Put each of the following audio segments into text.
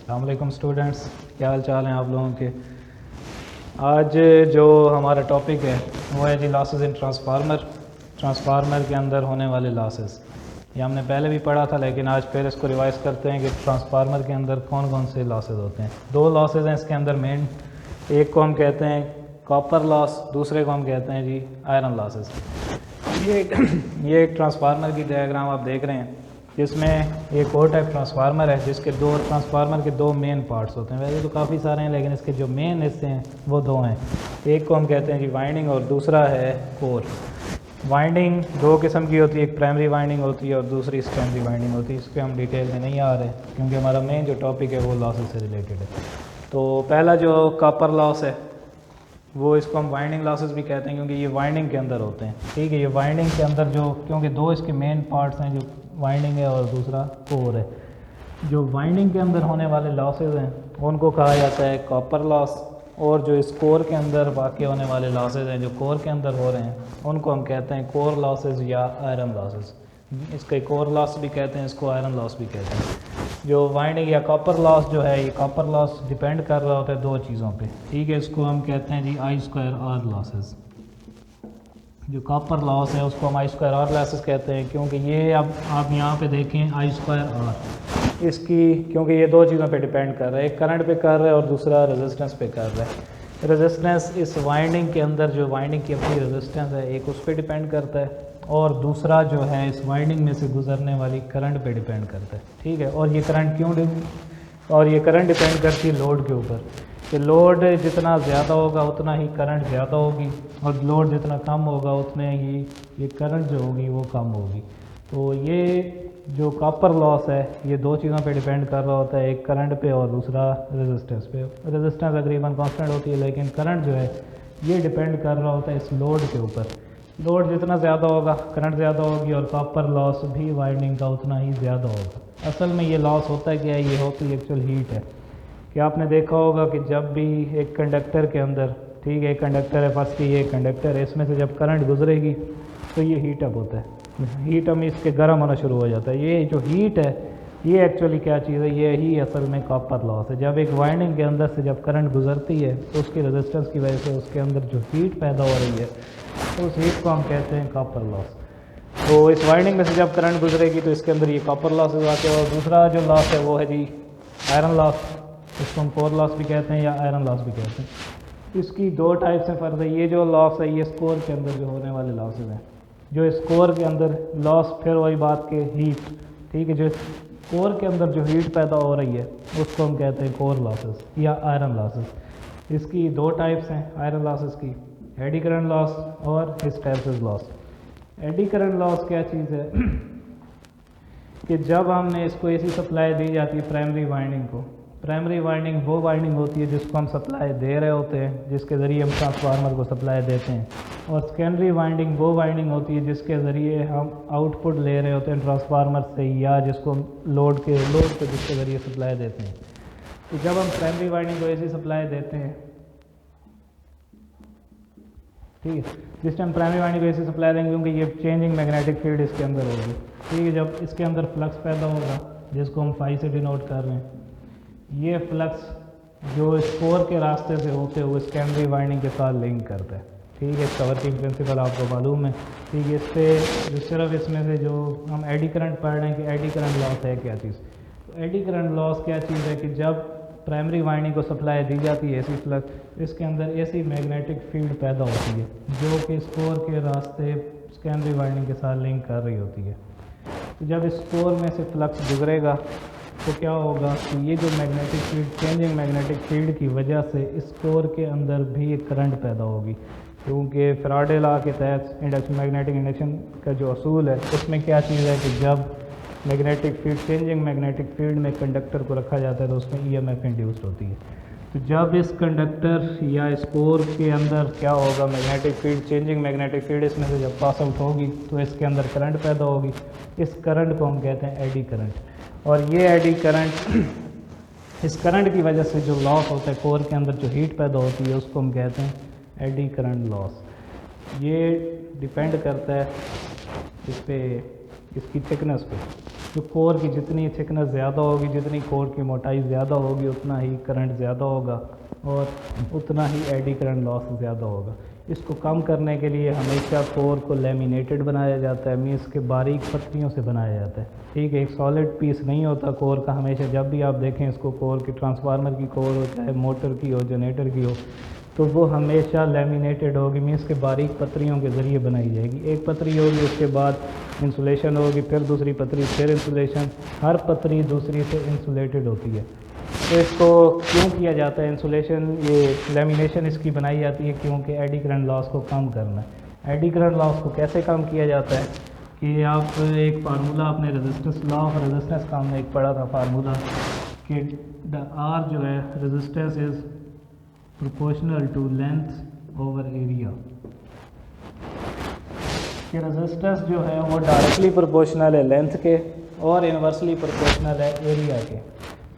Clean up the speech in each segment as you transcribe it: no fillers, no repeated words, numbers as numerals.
अस्सलामुअलैकुम स्टूडेंट्स, क्या हाल चाल हैं आप लोगों के। आज जो हमारा टॉपिक है वो है जी लॉसेस इन ट्रांसफार्मर के अंदर होने वाले लॉसेस। ये हमने पहले भी पढ़ा था, लेकिन आज फिर इसको रिवाइज़ करते हैं कि ट्रांसफार्मर के अंदर कौन कौन से लॉसेस होते हैं। दो लॉसेस हैं इसके अंदर मेन, एक को हम कहते हैं कॉपर लॉस, दूसरे को हम कहते हैं जी आयरन लॉसेस। ये एक ट्रांसफार्मर की डायग्राम आप देख रहे हैं, जिसमें एक और टाइप ट्रांसफार्मर है जिसके दो ट्रांसफार्मर के दो मेन पार्ट्स होते हैं। वैसे तो काफ़ी सारे हैं, लेकिन इसके जो मेन हिस्से हैं वो दो हैं। एक को हम कहते हैं जी वाइंडिंग और दूसरा है कोर। वाइंडिंग दो किस्म की होती है, एक प्राइमरी वाइंडिंग होती है और दूसरी सेकेंडरी वाइंडिंग होती है। इस पर हम डिटेल में नहीं आ रहे क्योंकि हमारा मेन जो टॉपिक है वो लॉसेस से रिलेटेड है। तो पहला जो कॉपर लॉस है वो, इसको हम वाइंडिंग लॉसेस भी कहते हैं क्योंकि ये वाइंडिंग के अंदर होते हैं। ठीक है, ये वाइंडिंग के अंदर जो, क्योंकि दो इसके मेन पार्ट्स हैं, जो वाइंडिंग है और दूसरा कोर है। जो वाइंडिंग के अंदर होने वाले लॉसेस हैं उनको कहा जाता है कॉपर लॉस, और जो इस कोर के अंदर वाक़ होने वाले लॉसेस हैं जो कोर के अंदर हो रहे हैं उनको हम कहते हैं कोर लॉसेस या आयरन लॉसेस। इसके कोर लॉस भी कहते हैं, इसको आयरन लॉस भी कहते हैं। जो वाइंडिंग या कॉपर लॉस जो है, ये कॉपर लॉस डिपेंड कर रहा होता है दो चीज़ों पे। ठीक है, इसको हम कहते हैं जी आई स्क्वायर आर लॉसेस। जो कॉपर लॉस है उसको हम आई स्क्वायर आर लॉसेस कहते हैं क्योंकि ये, अब आप यहाँ पे देखें आई स्क्वायर आर, इसकी क्योंकि ये दो चीज़ों पे डिपेंड कर रहा है, एक करंट पे कर रहा है और दूसरा रेजिस्टेंस पे कर रहा है। रेजिस्टेंस इस वाइंडिंग के अंदर, जो वाइंडिंग की अपनी रेजिस्टेंस है, एक उस पर डिपेंड करता है और दूसरा जो है इस वाइंडिंग में से गुजरने वाली करंट पे डिपेंड करता है। ठीक है, और ये करंट डिपेंड करती है लोड के ऊपर, कि लोड जितना ज़्यादा होगा उतना ही करंट ज़्यादा होगी, और लोड जितना कम होगा उतने ही ये करंट जो होगी वो कम होगी। तो ये जो कॉपर लॉस है ये दो चीज़ों पे डिपेंड कर रहा होता है, एक करंट पे और दूसरा रेजिस्टेंस पे। रेजिस्टेंस तकरीबन कांस्टेंट होती है, लेकिन करंट जो है ये डिपेंड कर रहा होता है इस लोड के ऊपर। लोड जितना ज़्यादा होगा करंट ज़्यादा होगी, और कॉपर लॉस भी वाइंडिंग का उतना ही ज़्यादा होगा। असल में ये लॉस होता है क्या है, ये होती एक्चुअल हीट है। कि आपने देखा होगा कि जब भी एक कंडक्टर के अंदर, ठीक है, एक कंडक्टर है, फर्स्ट की ये कंडक्टर है, इसमें से जब करंट गुजरेगी तो ये हीट अप होता है। हीट अप इसके गर्म होना शुरू हो जाता है। ये जो हीट है ये एक्चुअली क्या चीज़ है, ये ही असल में कॉपर लॉस है। जब एक वाइंडिंग के अंदर से जब करंट गुजरती है तो उसकी रेजिस्टेंस की वजह से उसके अंदर जो हीट पैदा हो रही है तो उस हीट को हम कहते हैं कॉपर लॉस। तो इस वाइंडिंग में से जब करंट गुजरेगी तो इसके अंदर ये कॉपर लॉस आते हैं। और दूसरा जो लॉस है वो है जी आयरन लॉस, इसको हम कोर लॉस भी कहते हैं या आयरन लॉस भी कहते हैं। इसकी दो टाइप से फ़र्क है। ये जो लॉस है ये स्कोर के अंदर जो होने वाले लॉसेज हैं, जो स्कोर के अंदर लॉस, फिर वही बात के हीट, ठीक है, जो कोर के अंदर जो हीट पैदा हो रही है उसको हम कहते हैं कोर लॉसेस या आयरन लॉसेस। इसकी दो टाइप्स हैं आयरन लॉसेस की, एडी करंट लॉस और hysteresis loss. Eddy current loss क्या चीज़ है कि जब हमने इसको एसी सप्लाई दी जाती है प्राइमरी वाइंडिंग को, प्राइमरी वाइंडिंग वो वाइंडिंग होती है जिसको हम सप्लाई दे रहे होते हैं, जिसके ज़रिए हम ट्रांसफार्मर को सप्लाई देते हैं, और सेकेंडरी वाइंडिंग वो वाइंडिंग होती है जिसके ज़रिए हम आउटपुट ले रहे होते हैं ट्रांसफार्मर से, या जिसको हम लोड पे जिसके ज़रिए सप्लाई देते हैं। तो जब हम प्राइमरी वाइंडिंग को ऐसी सप्लाई देते हैं, ठीक है, जिस टाइम प्राइमरी वाइंडिंग को ऐसी सप्लाई देंगे क्योंकि ये चेंजिंग मैग्नेटिक फील्ड इसके अंदर होगी। ठीक है, जब इसके अंदर फ्लक्स पैदा होगा जिसको हम फाई से डिनोट कर रहे हैं, ये फ्लक्स जो इस कोर के रास्ते से होते हुए सेकेंडरी वाइंडिंग के साथ लिंक करता है। ठीक है, इसका वर्किंग प्रिंसिपल आपको मालूम है। ठीक है, इस पर जो सिर्फ इसमें से जो हम एडी करंट पढ़ रहे हैं कि एडी करंट लॉस है क्या चीज़। तो एडी करंट लॉस क्या चीज़ है कि जब प्राइमरी वाइंडिंग को सप्लाई दी जाती है ऐसी फ्लक्स, इसके अंदर ऐसी मैग्नेटिक फील्ड पैदा होती है जो कि इस कोर के रास्ते सेकेंडरी वाइंडिंग के साथ लिंक कर रही होती है। तो जब इस कोर में से फ्लक्स गुजरेगा तो क्या होगा कि ये जो magnetic field, changing magnetic field की वजह से इस कोर के अंदर भी एक करंट पैदा होगी, क्योंकि फैराडे लॉ के तहत इंडक्शन, मैग्नेटिक इंडक्शन का जो असूल है उसमें क्या चीज़ है कि जब magnetic field, changing magnetic field में कंडक्टर को रखा जाता है तो उसमें ईएमएफ इंड्यूस्ड होती है। तो जब इस कंडक्टर या इस कोर के अंदर क्या होगा, magnetic field, changing magnetic field इसमें से जब पास आउट होगी तो इसके अंदर करंट पैदा होगी। इस करंट को हम कहते हैं एडी करंट। और ये एडी करंट, इस करंट की वजह से जो लॉस होता है कोर के अंदर जो हीट पैदा होती है उसको हम कहते हैं एडी करंट लॉस। ये डिपेंड करता है इस पे, इसकी थिकनेस पे। जो कोर की जितनी थिकनेस ज़्यादा होगी, जितनी कोर की मोटाई ज़्यादा होगी, उतना ही करंट ज़्यादा होगा और उतना ही एडी करंट लॉस ज़्यादा होगा। इसको कम करने के लिए हमेशा कोर को लेमिनेटेड बनाया जाता है, मीन्स के बारीक पत्तियों से बनाया जाता है। ठीक है, एक सॉलिड पीस नहीं होता कोर का। हमेशा जब भी आप देखें इसको, कोर की ट्रांसफार्मर की कोर हो, चाहे मोटर की हो, जनरेटर की हो, तो वो हमेशा लेमिनेटेड होगी, मीन्स के बारीक पत्रियों के ज़रिए बनाई जाएगी। एक पतरी होगी, उसके बाद इंसुलेशन होगी, फिर दूसरी पतरी, फिर इंसुलेशन। हर पतरी दूसरी से इंसुलेटेड होती है। तो इसको क्यों किया जाता है इंसुलेशन, ये लेमिनेशन इसकी बनाई जाती है क्योंकि एडी करंट लॉस को कम करना है। एडी करंट लॉस को कैसे कम किया जाता है कि आप एक फार्मूला अपने रेजिस्टेंस, लॉ ऑफ रेजिस्टेंस का हमने एक पढ़ा था फार्मूला कि आर जो है resistance is proportional to length over area. कि रेजिस्टेंस जो है वो डायरेक्टली प्रोपोर्शनल है लेंथ के और इन्वर्सली प्रोपोर्शनल है एरिया के।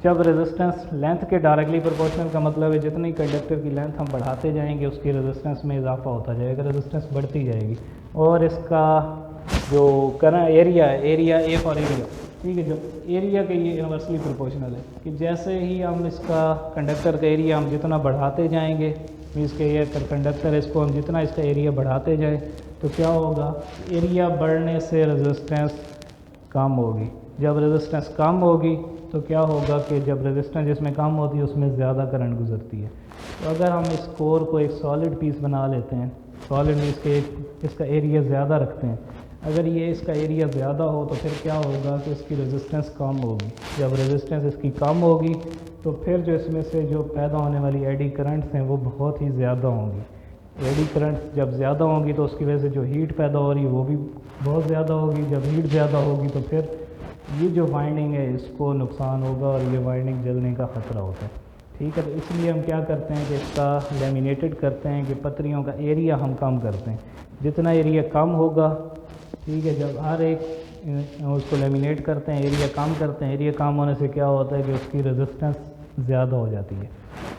जब रेजिस्टेंस लेंथ के डायरेक्टली प्रोपोर्शनल का मतलब है जितनी कंडक्टर की लेंथ हम बढ़ाते जाएंगे उसकी रेजिस्टेंस में इजाफा होता जाएगा, रेजिस्टेंस बढ़ती जाएगी। और इसका जो करंट एरिया है, एरिया ए फॉर एरिया, ठीक है, जो एरिया के ये इन्वर्सली प्रोपोर्शनल है कि जैसे ही हम इसका कंडक्टर का एरिया हम जितना बढ़ाते जाएंगे, मीन्स के ये कंडक्टर है, इसको हम जितना इसका एरिया बढ़ाते जाएँ तो क्या होगा, एरिया बढ़ने से रेजिस्टेंस कम होगी। जब रेजिस्टेंस कम होगी तो क्या होगा कि जब रेजिस्टेंस जिसमें कम होती है उसमें ज़्यादा करंट गुजरती है। तो अगर हम इस कोर को एक सॉलिड पीस बना लेते हैं, सॉलिड में इसका एरिया ज़्यादा रखते हैं, अगर ये इसका एरिया ज़्यादा हो तो फिर क्या होगा कि इसकी रेजिस्टेंस कम होगी। जब रेजिस्टेंस इसकी कम होगी तो फिर जो इसमें से जो पैदा होने वाली एडी करंट्स हैं वो बहुत ही ज़्यादा होंगी। एडी करंट जब ज़्यादा होंगी तो उसकी वजह से जो हीट पैदा हो रही है वो भी बहुत ज़्यादा होगी। जब हीट ज़्यादा होगी तो फिर ये जो वाइंडिंग है इसको नुकसान होगा और ये वाइंडिंग जलने का ख़तरा होता है। ठीक है, तो इसलिए हम क्या करते हैं कि इसका लेमिनेटेड करते हैं कि पत्रियों का एरिया हम कम करते हैं। जितना एरिया कम होगा, ठीक है, जब हर एक उसको लेमिनेट करते हैं, एरिया कम करते हैं, एरिया कम होने से क्या होता है कि उसकी रेजिस्टेंस ज़्यादा हो जाती है।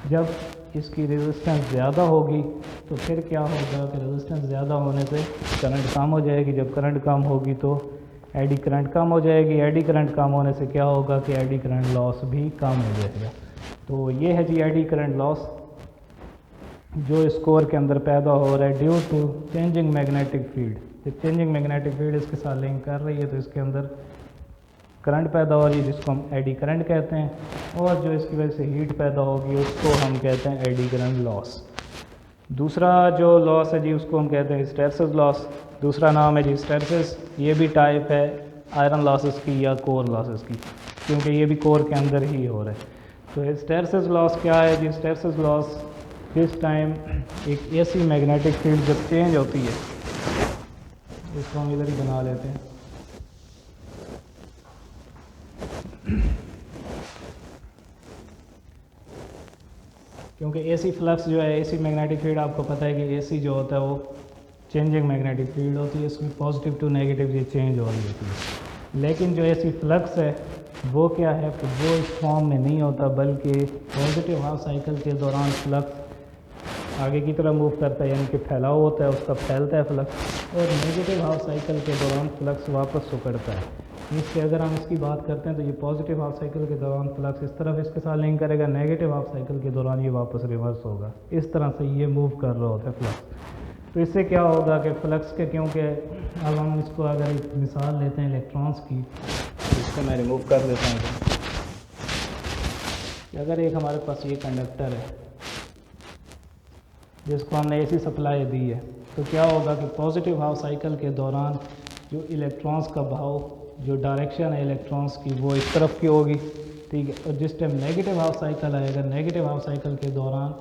जब इसकी रेजिस्टेंस ज़्यादा होगी तो फिर क्या होगा कि रेजिस्टेंस ज़्यादा होने से करंट कम हो जाएगी। जब करंट कम होगी तो एडी करंट कम हो जाएगी। एडी करंट कम होने से क्या होगा कि एडी करंट लॉस भी कम हो जाएगा। तो ये है जी एडी करंट लॉस जो इस कोर के अंदर पैदा हो रहा है due to changing magnetic field. जब चेंजिंग मैग्नेटिक फील्ड इसके साथ लिंक कर रही है तो इसके अंदर करंट पैदा हो रही है जिसको हम एडी करंट कहते हैं, और जो इसकी वजह से हीट पैदा होगी उसको हम कहते हैं एडी करंट लॉस। दूसरा जो लॉस है जी उसको हम कहते हैं हिस्टैरिसीस लॉस। दूसरा नाम है जी हिस्टैरिसीस। ये भी टाइप है आयरन लॉसेस की या कोर लॉसेस की, क्योंकि ये भी कोर के अंदर ही हो रहा है। तो हिस्टैरिसीस लॉस क्या है जी? हिस्टैरिसीस लॉस दिस टाइम एक ऐसी मैग्नेटिक फील्ड जब चेंज होती है, इसको हम इधर ही बना लेते हैं। क्योंकि एसी फ्लक्स जो है, एसी मैग्नेटिक फील्ड आपको पता है कि एसी जो होता है वो चेंजिंग मैग्नेटिक फील्ड होती है, इसमें पॉजिटिव टू नेगेटिव ये चेंज हो रही होती है। लेकिन जो एसी फ्लक्स है वो क्या है कि वो इस फॉर्म में नहीं होता, बल्कि पॉजिटिव हाफ साइकिल के दौरान फ्लक्स आगे की तरफ मूव करता है, यानी कि फैलाव होता है उसका, फैलता है फ्लक्स, और नेगेटिव हाफ साइकिल के दौरान फ्लक्स वापस सिकुड़ता है। इससे अगर हम इसकी बात करते हैं तो ये पॉजिटिव हाफ साइकिल के दौरान फ्लक्स इस तरफ इसके साथ लिंक करेगा, नेगेटिव हाफ साइकिल के दौरान ये वापस रिवर्स होगा। इस तरह से ये मूव कर रहा होता है फ्लक्स। तो इससे क्या होगा कि फ्लक्स के, क्योंकि अब हम इसको अगर एक मिसाल लेते हैं इलेक्ट्रॉन्स की, तो इसको मैं रिमूव कर देता हूँ। अगर एक हमारे पास ये कंडक्टर है जिसको हमने एसी सप्लाई दी है, तो क्या होगा कि पॉजिटिव हाफ साइकिल के दौरान जो इलेक्ट्रॉन्स का बहाव, जो डायरेक्शन है इलेक्ट्रॉन्स की, वो इस तरफ की होगी, ठीक है। और जिस टाइम नेगेटिव हाफ साइकिल आएगा, नेगेटिव हाफ साइकिल के दौरान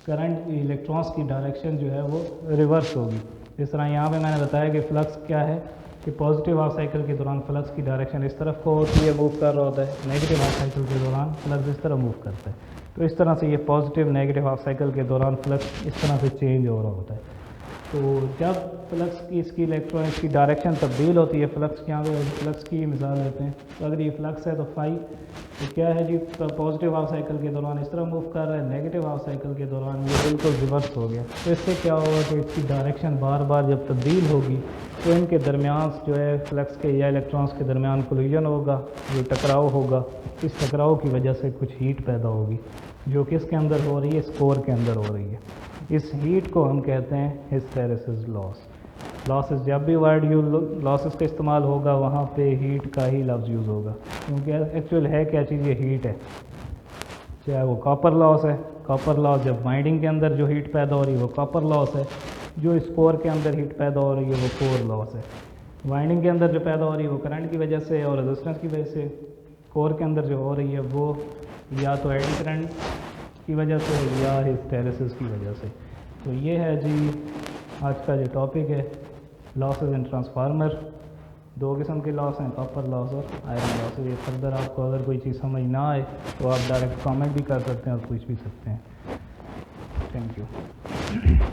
करंट, इलेक्ट्रॉन्स की डायरेक्शन जो है वो रिवर्स होगी। जिस तरह यहाँ पे मैंने बताया कि फ्लक्स क्या है कि पॉजिटिव हाफ साइकिल के दौरान फ्लक्स की डायरेक्शन इस तरफ को होती है, मूव कर रहा होता है, नेगेटिव हाफ साइकिल के दौरान फ्लक्स इस तरह मूव करता है। तो इस तरह से ये पॉजिटिव नेगेटिव हाफ साइकिल के दौरान फ्लक्स इस तरह से चेंज हो रहा होता है। तो जब फ्लक्स की, इसकी इलेक्ट्रॉन की डायरेक्शन तब्दील होती है, फ्लक्स के यहाँ पे फ्लक्स की मिसाल लेते हैं, तो अगर ये फ्लक्स है तो फाई, तो क्या है जी, पॉजिटिव हाफ साइकिल के दौरान इस तरह मूव कर रहा है, नेगेटिव हाफ साइकिल के दौरान ये बिल्कुल रिवर्स हो गया। तो इससे क्या होगा कि इसकी डायरेक्शन बार बार जब तब्दील होगी तो इनके दरमियान जो है फ्लक्स के या इलेक्ट्रॉन्स के दरमियान कोलिजन होगा, जो टकराव होगा। इस टकराव की वजह से कुछ हीट पैदा होगी जो किसके अंदर हो रही है, इस कोर के अंदर हो रही है। इस हीट को हम कहते हैं हिस्टैरिसीस लॉस। लॉसेस, जब भी वर्ड लॉसेस का इस्तेमाल होगा वहाँ पे हीट का ही लफ्ज़ यूज़ होगा, क्योंकि एक्चुअल है क्या चीज़, ये हीट है। चाहे वो कॉपर लॉस है, कॉपर लॉस जब वाइंडिंग के अंदर जो हीट पैदा हो रही है वो कॉपर लॉस है, जो इस कोर के अंदर हीट पैदा हो रही है वो कोर लॉस है। वाइंडिंग के अंदर जो पैदा हो रही है वो करंट की वजह से और रेजिस्टेंस की वजह से, कोर के अंदर जो हो रही है वो या तो एडी करंट की वजह से या हिस्टैरिसीस की वजह से। तो ये है जी आज का जो टॉपिक है, लॉसेस इन ट्रांसफार्मर। दो किस्म के लॉस हैं, कॉपर लॉस और आयरन लॉस। ये फर्दर आपको अगर कोई चीज़ समझ ना आए तो आप डायरेक्ट कमेंट भी कर सकते हैं और पूछ भी सकते हैं। Thank you.